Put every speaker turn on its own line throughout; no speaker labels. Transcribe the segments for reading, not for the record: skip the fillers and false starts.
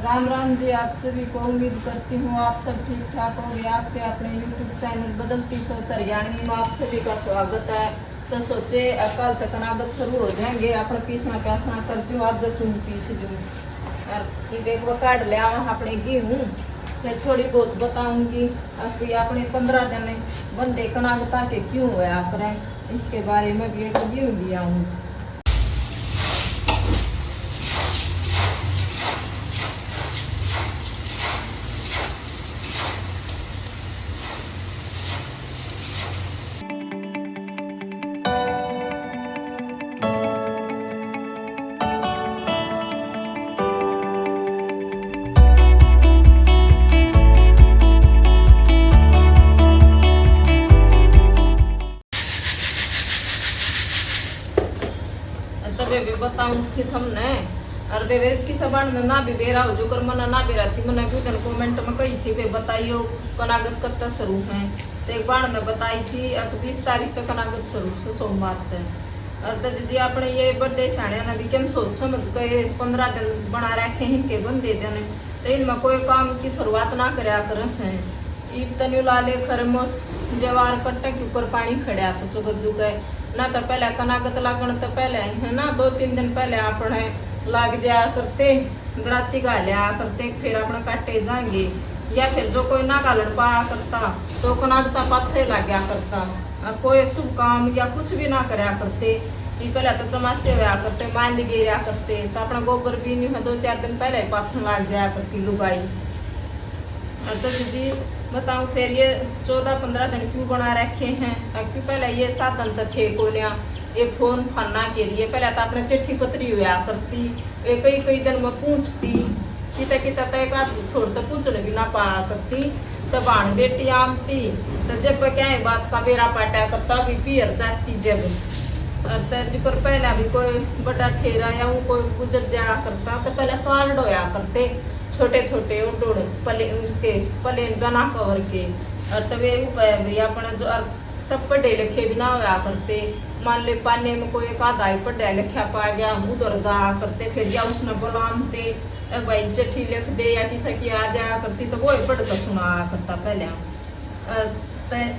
राम राम जी। आप सभी को उम्मीद करती हूँ आप सब ठीक ठाक होंगे। आपके अपने YouTube चैनल बदलती सोच हरियाणवी में आप सभी का स्वागत है। तो सोचे कल तक नागत शुरू हो जाएंगे। अपने पीसना प्यासना करती हूँ आज चुन पीस दूँ और ये बेग वो काट लिया अपने गेहूँ फिर थोड़ी बहुत बताऊंगी। अभी अपने 15 दिन बंदे कनागता के क्यों हुआ करें इसके बारे में भी एक गेहूँ दिया हूँ। भी बताऊं थी हमने और बेबे की सबन ना भी बेरा हो जो कर मना ना बेरा थी मना भी तन कमेंट में कही थी वे बताइयो कनागत कब तक शुरू है। तो एक बार ने बताई थी 20 तारीख तक कनागत शुरू से सोमवार तक। और तो जी अपने ये बर्थडे छाने ना भी केम सोच समझ के 15 दिन बना रखे हैं के बंदे देने तो इनमें कोई काम की शुरुआत ना करया कर से ईब तन्यू लाले खरमोस जवार कट्टे के ऊपर पानी खड़ा सचो गद्दू के ना तो पहले कनागत लागण तो पहले है ना 2-3 दिन पहले अपने लाग जाया करते दराती गा लिया करते फिर अपने काटे जाएंगे या फिर जो कोई ना गालन पाया करता तो कनागता पाछे लग गया करता। कोई शुभ काम या कुछ भी ना कराया करते ये पहले तो चमासे होया करते मांद गिरा करते तो अपना गोबर भी नहीं है 2-4 दिन पहले पाथन लाग जाया करती लुगाई। तो जी बताऊँ फिर ये 14-15 दिन क्यों बना रखे हैं क्यों पहले ये साधन तो थे कोलिया एक फोन फन्ना के लिए पहले तो अपने चिट्ठी पत्री हुआ करती कई दिन में पूछती किता तय का छोड़ तो पूछने भी ना पाया करती तो बाण बेटी आमती तो जब क्या है बात का बेरा पाटा करता भी पियर जाती जब जिक्र पहले भी कोई बड़ा ठेरा या कोई गुजर जाया करता तो पहले कार्ड होया करते छोटे छोटे उड़ोड़े पले उसके प्लेन बना कवर के और तवे भैया अपने जो सब पढ़े लिखे भी ना होया करते मान ले पाने में कोई एक आधा ही पढ़ा लिखा पा गया उधर जा करते फिर या उसने बुलाते भाई चिट्ठी लिख दे या किसी की आ जाया करती तो वो ही पढ़ कर सुना करता पहले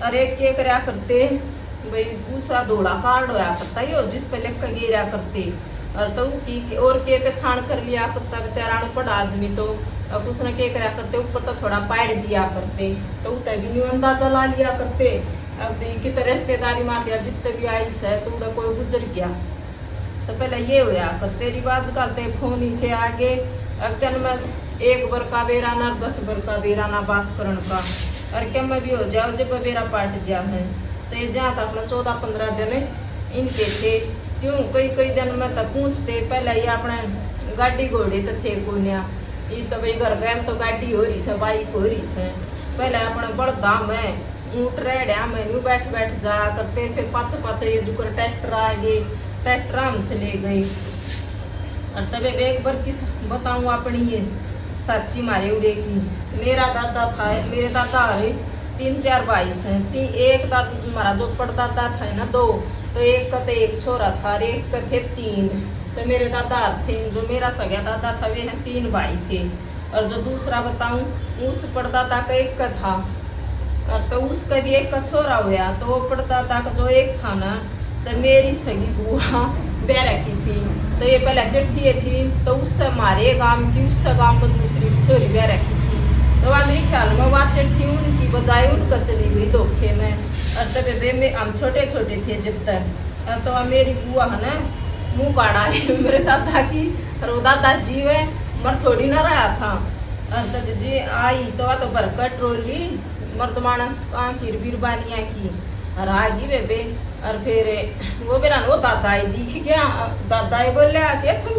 अरे के करया करते भाई दूसरा दौड़ा कार्ड होया करता यो जिस पे लिख कर गिरा करते और तो की और के पे छाण कर लिया करता बेचारा पढ़ा आदमी तो कुछ न के करा करते ऊपर तो थोड़ा पाड़ दिया करते तो भी अंदाजा ला लिया करते। अब कितने रिश्तेदारी में आते जितने भी आई है तो उधर कोई गुजर गया तो पहले ये होया करते रिवाज करते फोन ही से आगे अगन में 1 बार का बेरा ना 10 बार का बेरा ना बात करन का और क्या में भी हो जाओ जब बेरा पाट जा है तो ये जहाँ तक अपना 14-15 दिन इनके थे क्यों कई दिन में तो पूछते पहले ये अपने गाड़ी घोड़े तो थे कोन्या ये तो भाई घर गए तो गाड़ी हो रही है बाइक हो रही है पहले अपने बड़दा में ऊँट रेड़ा में यूँ बैठ जा करते फिर पाछे ये जुकर ट्रैक्टर आ गए ट्रैक्टर हम चले गए। और तब एक बार किस बताऊँ अपनी ये साची मारे उड़े की मेरा दादा था मेरे दादा है 3-4 भाई हैं एक दादा हमारा जो पड़दादा था ना 2 तो एक का तो एक छोरा था और एक का थे 3 तो मेरे दादा थे जो मेरा सगा दादा था वे 3 भाई थे और जो दूसरा बताऊं उस पड़दादा का एक का था और तो उसका भी एक का छोरा हुआ तो वो पड़दादा का जो एक था ना तो मेरी सगी बुआ ब्याह रखी थी तो ये पहले चिट्ठी थी तो उससे हमारे गांव की उस गांव में दूसरी छोरी ब्याह रखी थी तो वह मेरे ख्याल में वह चिट्ठी उनकी बजाय उनका चली गई धोखे में। और तब में हम छोटे थे जब तक और तो मेरी बुआ है ना मुँह काढ़ा है मेरे दादा की और वो दादा जी वे मर थोड़ी ना रहा था और तब जी आई तो बरकत ट्रोली मर्दमाना की बीरबानिया की और आ गई बेबे और फिर वो बेरा वो दादा आई दिख गया दादा बोले आके तुम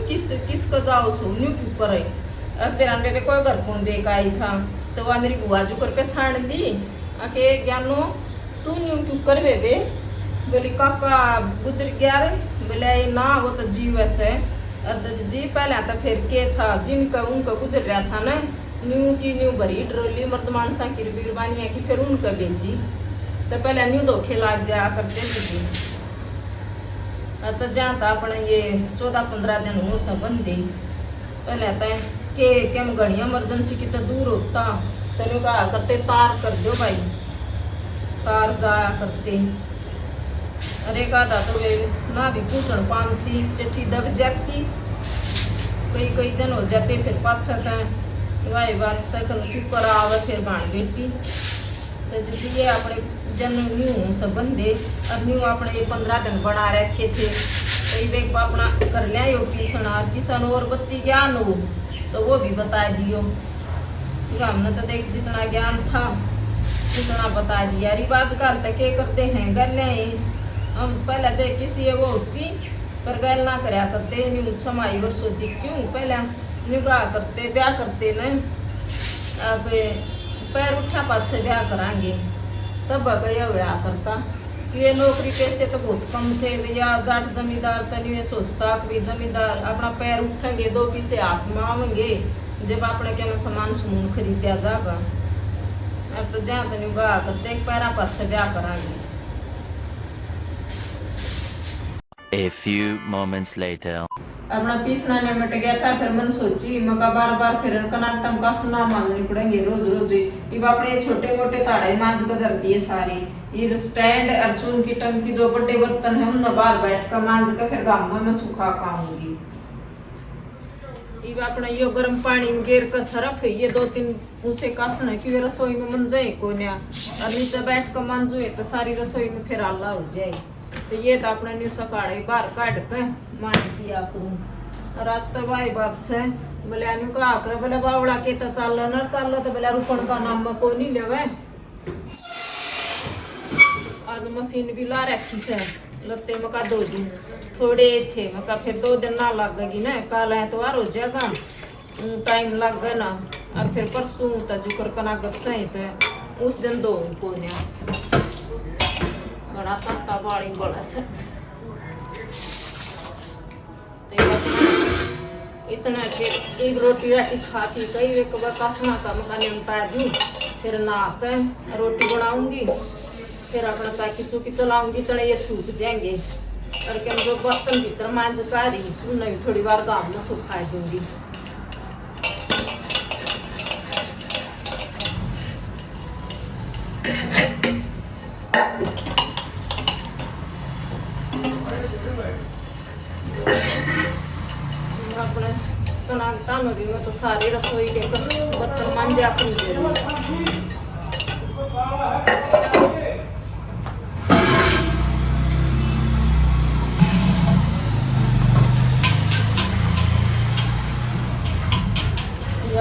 किसको जाओ सुन क्यों करे और फिर बेबे कोई घर कौन देख आई था तो वह मेरी बुआ जो कर पे छाड़ दी आके ज्ञानो तू न्यू क्यों कर बेबे बोली काका गुजर गया रे बोले ना वो तो जीव वैसे जी पहले तो फिर के था जिनका उनका गुजर रहा था ना न्यू की न्यू भरी ड्रोली मर्दमान सा की बीरबानिया की फिर उनका भेजी तो पहले न्यू धोखे लाग जाया करते थे तो जहाँ था अपने ये 14-15 दिन हो सब बंदी पहले तो के हम घनी इमरजेंसी की तो दूर होता तो न्यू कहा करते तार कर दो भाई, तार जाया करते। अरे का था तो वे ना भी पूछण पाम थी, चिट्ठी दब जाती, कई दिन हो जाते, फिर पाछा था वाई बात सकल कुकर आवे फिर बाण बेटी तो ये अपने जन्म न्यू संबंधे अब न्यू अपने 15 दिन बना रखे थे तो एक अपना कर लिया यो किसान और बत्ती ज्ञान हो तो वो भी बता दियो। हमने तो देख जितना ज्ञान था उतना बता दिया। रिवाज काल तक क्या करते हैं गल हम पहले चाहे किसी वो होती पर गैल ना कराया करते न्यू समाई वर्ष होती क्यों पहले न्यू कहा करते ब्याह करते न अब पैर उठा पात से ब्याह कराएंगे सब गया ब्याह करता ये नौकरी पैसे तो बहुत कम थे या जाट जमींदार तो नहीं सोचता कि जमींदार अपना पैर उठेंगे 2 पैसे हाथ में आवेंगे जब अपने क्या सामान सुमून खरीदा जाएगा। अब तो जहाँ तो नहीं गा करते पैरा पास से ब्याह कराएंगे।
A few moments later.
अपना पीछना ने मट गया था फिर मन सोची मका बार फिर कनाक तम का सुना मांगनी पड़ेंगे रोज ये अपने छोटे मोटे ताड़े मांझ कर धर दिए सारे ये स्टैंड अर्जुन की टंकी जो बड़े बर्तन है उन बाहर बैठ कर मांझ कर फिर गाँव में सूखा खाऊंगी। ये अपना ये गर्म पानी में गिर कर सरफ ये 2-3 उसे कसना कि रसोई में मन जाए को न्या और नीचे बैठ कर मांझो तो सारी रसोई में फिर आला हो जाए तो ये तो अपने न्यू सकाड़े बाहर काट के मान दिया करूँ। रात तो भाई बात से बोले अनु का आकर बोले बावड़ा के तो चल तो बोले रुपण का नाम में को नहीं लेवे आज मशीन भी ला रखी से लत्ते में का 2 दिन थोड़े थे मका फिर 2 दिन ना लगेगी ना कल है तो हो जाएगा टाइम लग गया ना और फिर परसों तो जुकर कनागत सही तो उस दिन 2 को बड़ा तत्ता बाड़ी बड़ा से इतना के एक रोटी राटी खाती कई वे कब कसना का मका निमटा दूँ फिर नाक रोटी बनाऊंगी फिर अपना ताकि चूकी चलाऊंगी तो ये सूख जाएंगे और क्या जो बर्तन भीतर मांझ का रही उन्हें भी थोड़ी बार गाँव में सुखा दूंगी। अपने कनाकता में भी मैं तो सारे रसोई के बर्तन मांझे अपनी जरूर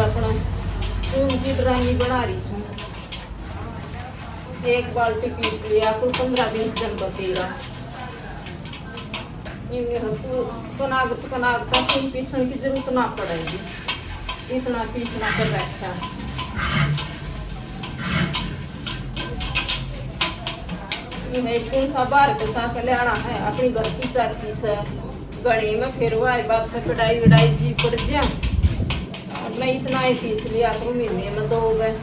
अपना चून की ड्राइंग बना रही हूँ 1 बाल्टी पीस लिया कुल 15-20 दिन बतेरा कनागता फिर पीसने की जरूरत ना पड़ेगी इतना पीसना कर रखा है कौन सा बाहर के साथ ले आना है अपनी घर की चाकी से गड़ी में फिर वही बात से पिटाई विटाई जी पड़ जा मैं इतना ही पीस लिया तो महीने में 2 हो गए।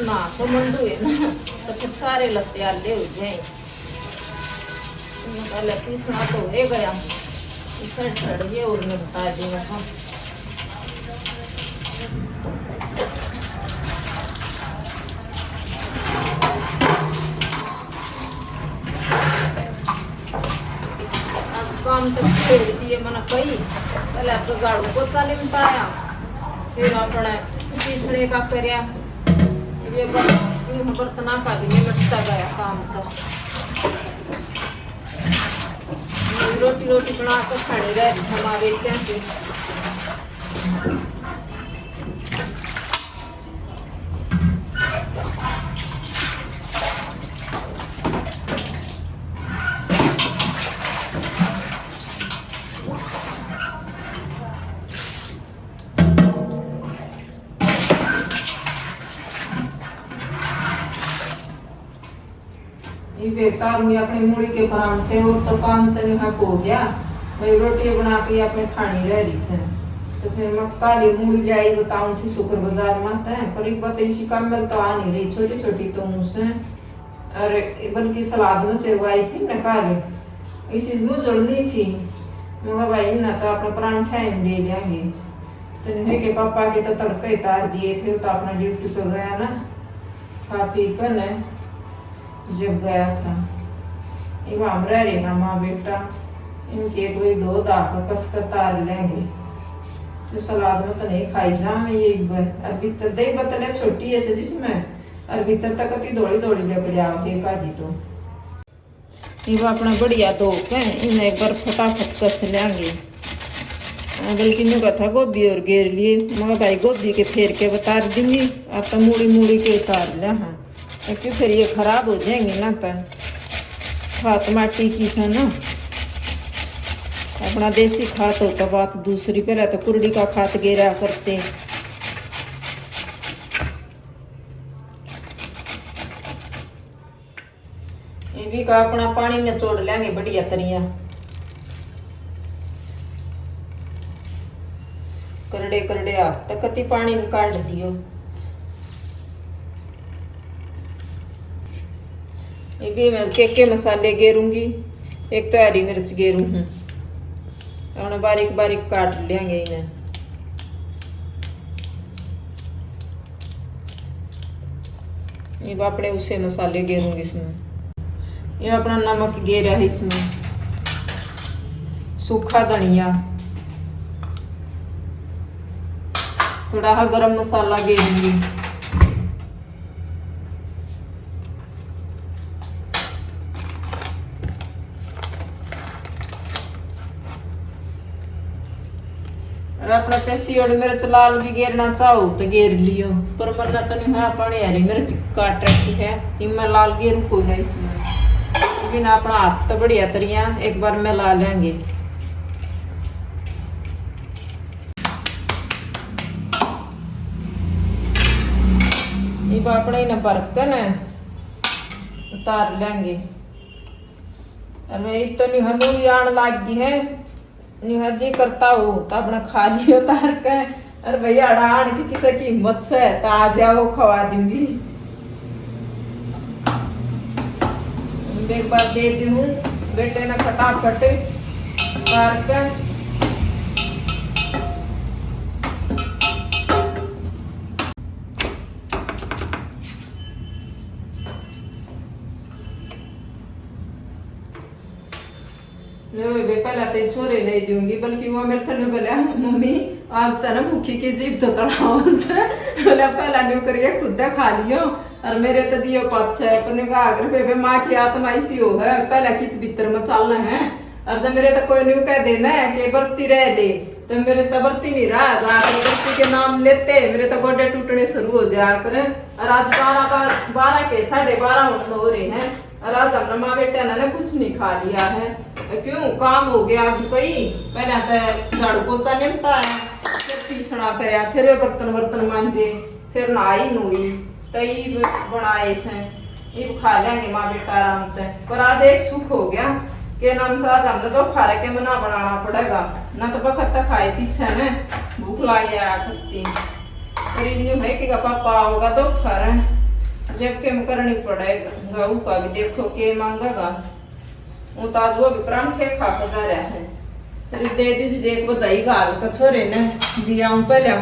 ना तो मंदू है ना तो फिर सारे लत्ते आले हो जाए पहले पीसना तो हो गया ये और मैं बता दूंगा हम काम तो छेड़ दिए मना कही पहले तो झाड़ू को चाले में पाया फिर अपने पीसने का करया ये बर्तना पा दिए लटता गया काम तो रोटी बना कर खड़े रह हमारे क्या ये बेतारूंगी अपनी मूड़ी के परांठे और तो काम तो नहीं हो गया। भाई रोटी बना के अपने खानी रह रही से तो फिर मैं काली मूड़ी ले आई बताऊं थी शुक्र बाजार में है पर एक बात इसी काम में तो आ नहीं रही छोटी छोटी तो मुझसे अरे बल्कि सलाद में चिरवाई थी न काली इसी मुँह जड़नी थी मगर भाई ना तो अपना परांठा ही ले लेंगे तो नहीं के पापा के तो तड़के तार दिए थे तो अपना ड्यूटी पे गया ना खा पी कर न जब गया था ये हम रह रहे ना माँ बेटा इनके कोई 2 दाग कस कर तार लेंगे तो सलाद में तो नहीं खाई जाए ये एक बार और भीतर दही बतले छोटी ऐसे जिसमें और भीतर तक अति दौड़ी दौड़ी लेकर जाओ एक आधी तो ये अपना बढ़िया तो है इन्हें एक बार फटाफट कस लेंगे बल्कि मैं कहा था गोभी और घेर लिए मगर भाई गोभी के फेर के बता दूंगी अब तो मूड़ी मूड़ी के उतार लिया हाँ क्योंकि फिर ये खराब हो जाएंगे ना तो खाद माटी की था ना अपना देसी खाद हो तो बात दूसरी पहले तो कुरड़ी का खाद गेरा करते ये भी का अपना पानी निचोड़ लेंगे बढ़िया तरिया करड़े करड़े आ तक कति पानी काट दियो ये भी मैं के मसाले गेरूंगी एक तो हरी मिर्च गेरू हूँ और बारीक बारीक काट लेंगे इन्हें ये अपने उसे मसाले गेरूंगी इसमें ये अपना नमक गेरा है इसमें सूखा धनिया थोड़ा सा गरम मसाला गेरूंगी और अपना पेशी और मिर्च लाल भी गेरना चाहो तो गेर लियो पर मरना तो नहीं है अपने हरी मिर्च काट रखी है इनमें लाल गेरू को ना इसमें लेकिन अपना हाथ तो बढ़िया तरिया एक बार में ला लेंगे ये अपने न बर्फ का न उतार लेंगे अरे तो नहीं मूड़ी आने लग गई है नहीं जी करता हो तो अपना खा लियो उतार के अरे भैया अड़ान की किसी की हिम्मत से तो आ जाओ खवा दूंगी एक बार दे दी हूँ बेटे ने फटाफट उतार के पहला तो छोरे नहीं दूंगी बल्कि वो मेरे थने बोला मम्मी आज तो ना भूखी की जीप तो तड़ाओ से बोला पहला न्यू करिए खुद खा लियो और मेरे तो दियो पाँच है अपने का अगर बेबे माँ की आत्मा ऐसी हो है पहला कित भीतर में चलना है और जब मेरे तो कोई न्यू कह देना है कि बरती रह दे तो मेरे तो बरती नहीं रहा जाकर बरती के नाम लेते मेरे तो गोडे टूटने शुरू हो जाकर और आज 12 के 12:30 हो रहे हैं और आज अपना माँ बेटा ने कुछ नहीं खा लिया है क्यों काम हो गया आज कोई पहले तो झाड़ू पोछा निपटाया फिर पीसना कराया फिर वे बर्तन मांजे फिर नहाई नुई तई बनाए से ये खा लेंगे माँ बेटा आराम से पर आज एक सुख हो गया कि नाम से आज हमने तो खारे के मना बनाना पड़ेगा ना तो बखत तक खाए पीछे में भूख लग गया करती फिर यूँ है कि पापा होगा तो खारे जब के करनी पड़ेगा गऊ का भी देखो के मांगेगा वो ताज वो भी परांठे खा कर जा रहा है फिर दे दी एक बधाई गाल का छोरे ने दिया हूँ पहले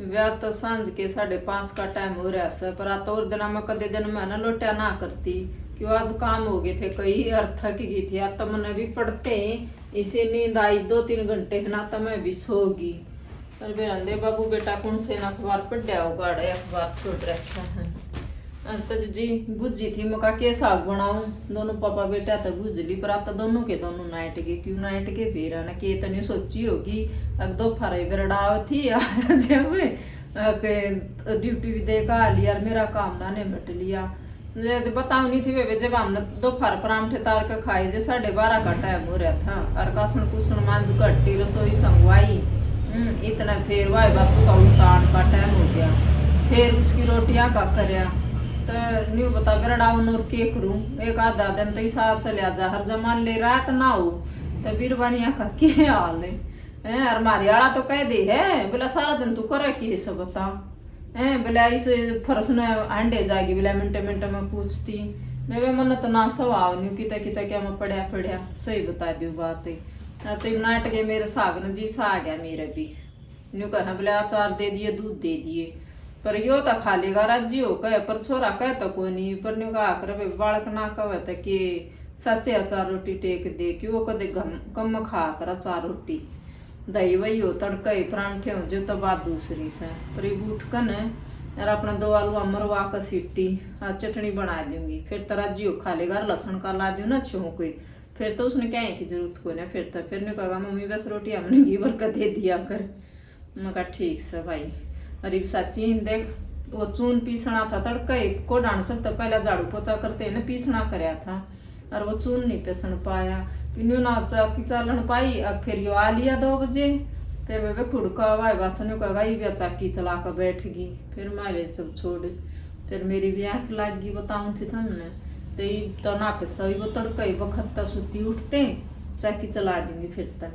ब्याह तो सांझ के 5:30 का टाइम हो रहा है पर आ तो और दिन में कदे दिन में ना लोटा ना करती क्यों आज काम हो गए थे कई और थक गई थी आज तो मैंने भी पढ़ते इसे नींद आई 2-3 घंटे ना तो मैं भी सोगी पर बेरंदे बाबू बेटा कौन से ना अखबार पढ़ दिया होगा अखबार छोड़ रखा है तो जी बुझी थी मका के साग बनाऊं दोनों पापा बेटा तो बुझ ली पर आता दोनों के दोनों नाइट के क्यों नाइट के फिर ना के तने सोची होगी अग दो फरे बेरडाव थी जब ड्यूटी भी देखा लिया मेरा काम ना निपट लिया बताऊ नहीं थी वे जब हमने दोपहर परांठे तार के खाए जो 12:30 का टाइम हो रहा था और कासन कुसन मांझ कट्टी रसोई संगवाई इतना फिर वाई बासु का उल्टान का टाइम हो गया फिर उसकी रोटियां का करया तो न्यू बता बेरडाउन और के करूं एक आधा दिन तो ऐसा चलिया जा हर जमान ले रात ना हो तो बीरबानिया का के हाल है और मारी आला तो कह दे है बोला सारा दिन तू करे की सब बता है बोला इसे फरस न अंडे जागी बोला मिनटे मिनटे में पूछती मैं वे मन तो ना सवाव न्यू किता क्या मैं पढ़िया सही बता दू बात है तो नाट गए मेरे साग न जी सा गया मेरे भी न्यू कहा बोले अचार दे दिए दूध दे दिए पर यो तो खा लेगा राजी हो कहे पर छोरा कहे तो कोई नहीं पर न्यू कहा कर बालक ना कहे तो कि सच्चे अचार रोटी टेक दे कि वो कदे कम खा कर अचार रोटी दही वही हो तड़का ही परांठे हो जो तो बात दूसरी से पर ये बूट कन और अपना 2 आलू अमरवा का सीटी चटनी बना दूंगी फिर तो राजी हो खा लेगा लहसुन का ला दूँ ना अच्छे कोई फिर तो उसने क्या है की जरूरत को ना फिर ने कहा मम्मी बस रोटी हमने घी भर कर दे दिया कर मैं कहा ठीक से भाई अरे सच्ची देख वो चून पीसना था तड़का को डांड सकता पहले झाड़ू पोछा करते ना पीसना कराया था और वो चून नहीं पीसन पाया न्यू ना चाकी चालन पाई अब फिर यो आ लिया 2 बजे फिर वे खुड़का हवाई बासन का गई भी चाकी चला कर बैठ गई फिर मारे सब छोड़ फिर मेरी भी आँख लाग गई बताऊँ थी तुमने तो ना पे सही वो तड़का ही वक्त सुती उठते चाकी चला दूंगी फिर तक